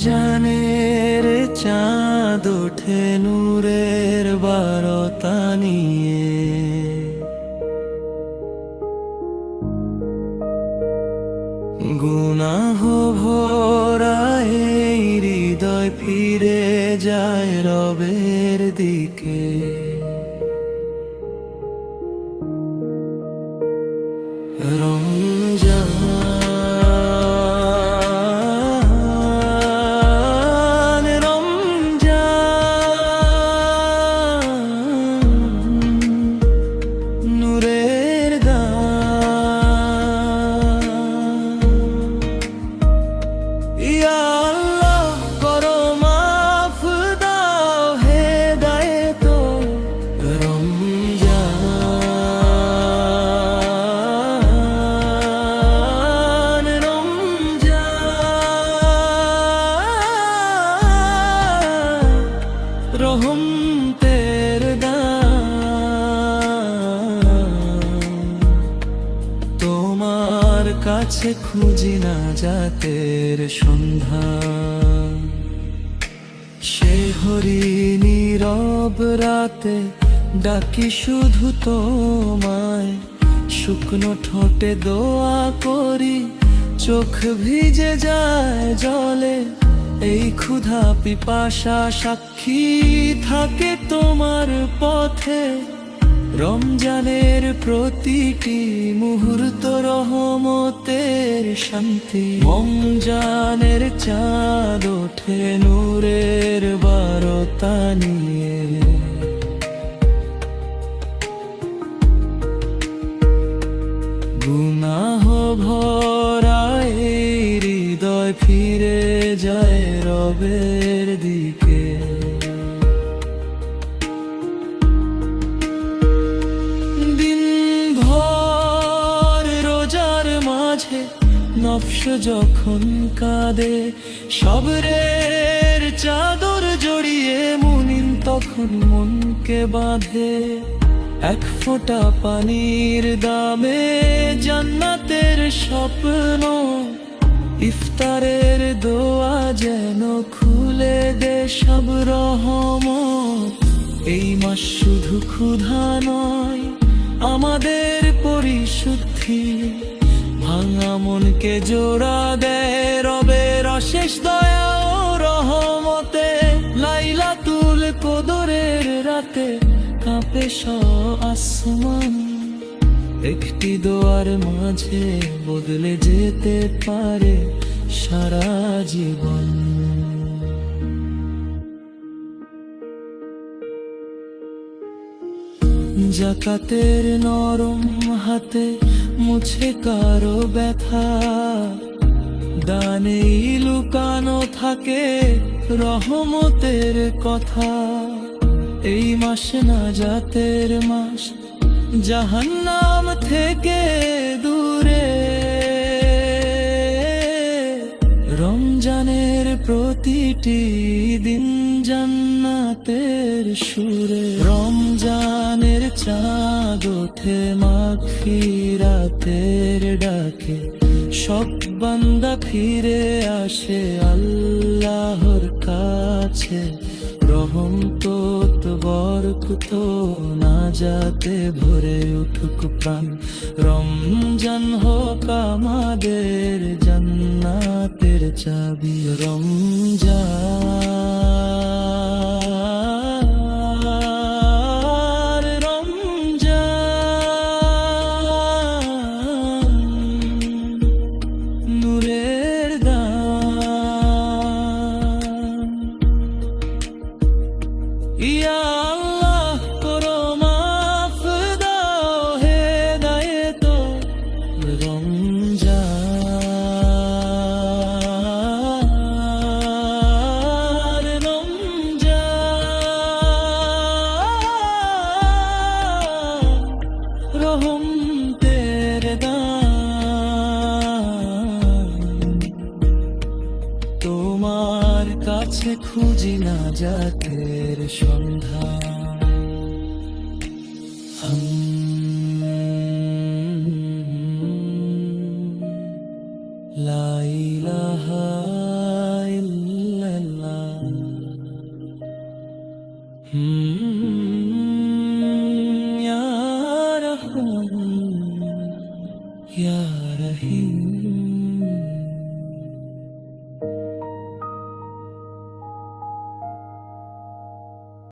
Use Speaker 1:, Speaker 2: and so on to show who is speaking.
Speaker 1: রমজানের চাঁদ ওঠে নূরের বারতা নিয়ে, গুনাহ ভরা এই হৃদয় ফিরে যায় রবের দিকে। রহমতের তোমার কাছে খুঁজি না জাতের সন্ধান, সে হরি নীরব রাতে ডাকি শুধু তোমায়, শুকনো ঠোঁটে দোয়া করি চোখ ভিজে যায় জলে। এই ক্ষুধা পিপাসা সাক্ষী থাকে তোমার পথে, রমজানের প্রতিটি মুহূর্ত রহমতের শান্তি। রমজানের চাঁদ ওঠে নূরের বারতা নিয়ে, গুনাহ ভরা এই হৃদয় ফিরে যায় রবের দিকে। দিনভর রোজার মাঝে নফস যখন কাঁদে, সবরের চাদর জড়িয়ে মুনিন তখন মনকে বাঁধে। এক ফোঁটা পানির দামে জান্নাতের স্বপ্ন, ইফতারের দোয়া যেন খুলে দে সব রহমত। এই মাস শুধু ক্ষুধা নয়, আমাদের পরিশুদ্ধি, ভাঙা মনকে জোড়া দেয় রবের অশেষ দয়া ও রহমতে। লাইলাতুল কদরের রাতে কাঁপে আসমান, একটি দোয়ার মাঝে বদলে যেতে পারে সারা জীবন। জাকাতের নরম হাতে মুছে কারো ব্যথা, দানেই লুকানো থাকে রহমতের কথা। এই মাস নাজাতের মাস, জাহান্নাম থেকে দূরে, রমজানের প্রতিটি দিন জান্নাতের সুরে। রমজানের চাঁদ ওঠে মাগফিরাতের ডাকে, সব বান্দা ফিরে আসে আল্লাহর কাছে। রহমত বরকত নাজাতে ভরে উঠুক প্রাণ, রমজান হোক আমাদের জান্নাতের চাবি। নূরের দান, ইয়া আল্লাহ করো মাফ দাও হেদায়েত। রমজান তোমার কাছে খুঁজি না জাতের সন্ধান। লা